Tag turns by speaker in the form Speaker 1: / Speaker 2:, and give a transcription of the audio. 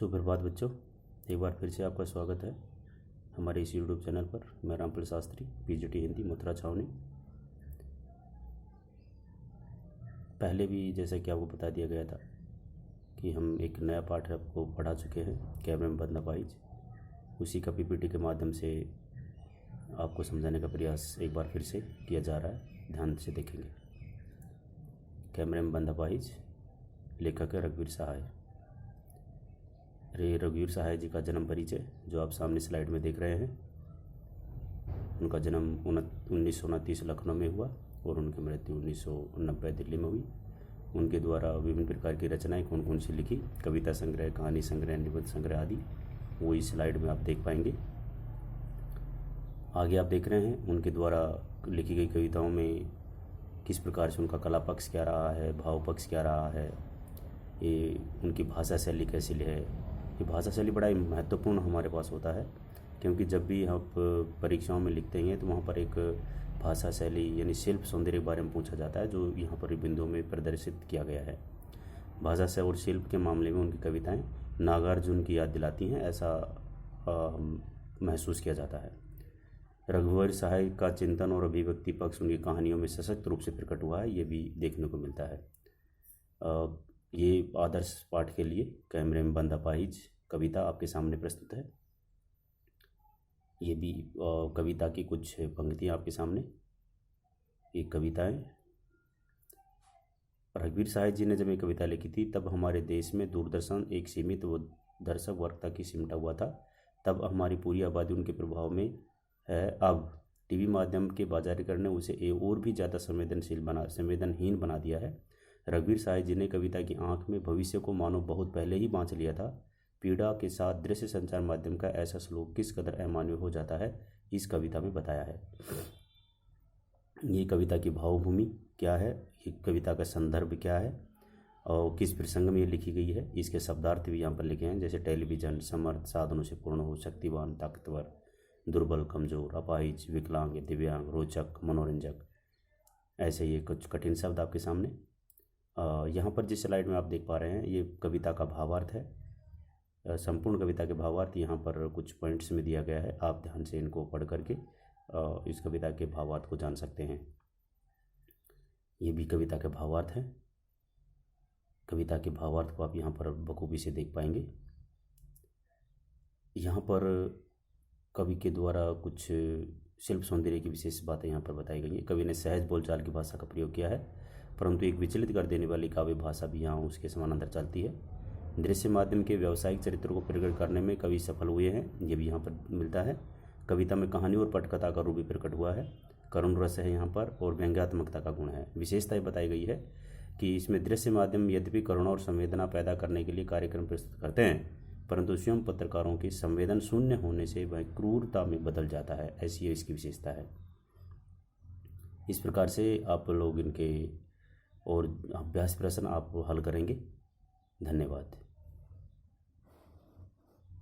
Speaker 1: सुप्रभात बच्चों, एक बार फिर से आपका स्वागत है हमारे इस यूट्यूब चैनल पर। मैं रामपाल शास्त्री, पीजीटी हिंदी, मथुरा छावनी। पहले भी जैसा कि आपको बता दिया गया था कि हम एक नया पाठ आपको पढ़ा चुके हैं, कैमरे में बंद अपाहिज। उसी का पीपीटी के माध्यम से आपको समझाने का प्रयास एक बार फिर से किया जा रहा है, ध्यान से देखेंगे। कैमरे में बंद अपाहिज, लेखक है रघुवीर सहाय। रघुवीर सहाय जी का जन्म परिचय जो आप सामने स्लाइड में देख रहे हैं। उनका जन्म 1929 लखनऊ में हुआ और उनकी मृत्यु 1990 दिल्ली में हुई। उनके द्वारा विभिन्न प्रकार की रचनाएं कौन कौन सी लिखी, कविता संग्रह, कहानी संग्रह, निबंध संग्रह आदि, वो इस स्लाइड में आप देख पाएंगे। आगे आप देख रहे हैं उनके द्वारा लिखी गई कविताओं में किस प्रकार से उनका कला पक्ष क्या रहा है, भाव पक्ष क्या रहा है, ये उनकी भाषा शैली कैसी है। ये भाषा शैली बड़ा ही महत्वपूर्ण हमारे पास होता है, क्योंकि जब भी हम परीक्षाओं में लिखते हैं तो वहाँ पर एक भाषा शैली यानी शिल्प सौंदर्य के बारे में पूछा जाता है, जो यहाँ पर बिंदुओं में प्रदर्शित किया गया है। भाषा से और शिल्प के मामले में उनकी कविताएं नागार्जुन की याद दिलाती हैं, ऐसा महसूस किया जाता है। रघुवीर सहाय का चिंतन और अभिव्यक्ति पक्ष उनकी कहानियों में सशक्त रूप से प्रकट हुआ है, ये भी देखने को मिलता है। ये आदर्श पाठ के लिए कैमरे में बंद अपाहिज कविता आपके सामने प्रस्तुत है। ये भी कविता की कुछ पंक्तियाँ आपके सामने। ये कविताएं रघुवीर सहाय जी ने जब ये कविता लिखी थी तब हमारे देश में दूरदर्शन एक सीमित व दर्शक वर्ग तक ही सिमटा हुआ था। तब हमारी पूरी आबादी उनके प्रभाव में है। अब टीवी माध्यम के बाजारीकरण ने उसे और भी ज़्यादा संवेदनहीन बना दिया है। रघुवीर सहाय जी ने कविता की आंख में भविष्य को मानो बहुत पहले ही बांच लिया था। पीड़ा के साथ दृश्य संचार माध्यम का ऐसा श्लोक किस कदर अमान्य हो जाता है, इस कविता में बताया है। ये कविता की भावभूमि क्या है, ये कविता का संदर्भ क्या है और किस प्रसंग में ये लिखी गई है, इसके शब्दार्थ भी यहाँ पर लिखे हैं। जैसे टेलीविज़न समर्थ साधनों से पूर्ण हो, शक्तिवान, ताकतवर, दुर्बल, कमजोर, अपाहिज, विकलांग, दिव्यांग, रोचक, मनोरंजक, ऐसे ये कुछ कठिन शब्द आपके सामने। यहाँ पर जिस स्लाइड में आप देख पा रहे हैं ये कविता का भावार्थ है। संपूर्ण कविता के भावार्थ यहाँ पर कुछ पॉइंट्स में दिया गया है, आप ध्यान से इनको पढ़ करके इस कविता के भावार्थ को जान सकते हैं। ये भी कविता के भावार्थ है। कविता के भावार्थ को आप यहाँ पर बखूबी से देख पाएंगे। यहाँ पर कवि के द्वारा कुछ शिल्प सौंदर्य की विशेष बातें यहाँ पर बताई गई हैं। कवि ने सहज बोलचाल की भाषा का प्रयोग किया है, परंतु एक विचलित कर देने वाली काव्य भाषा भी यहाँ उसके समानांतर चलती है। दृश्य माध्यम के व्यावसायिक चरित्रों को प्रकट करने में कवि सफल हुए हैं, ये भी यहाँ पर मिलता है। कविता में कहानी और पटकथा का रूप भी प्रकट हुआ है। करुण रस है यहाँ पर और व्यंग्यात्मकता का गुण है। विशेषता ये बताई गई है कि इसमें दृश्य माध्यम यद्यपि करुणा और संवेदना पैदा करने के लिए कार्यक्रम प्रस्तुत करते हैं, परंतु स्वयं पत्रकारों की संवेदन शून्य होने से वह क्रूरता में बदल जाता है, ऐसी इसकी विशेषता है। इस प्रकार से आप लोग इनके और अभ्यास प्रश्न आप हल करेंगे। धन्यवाद।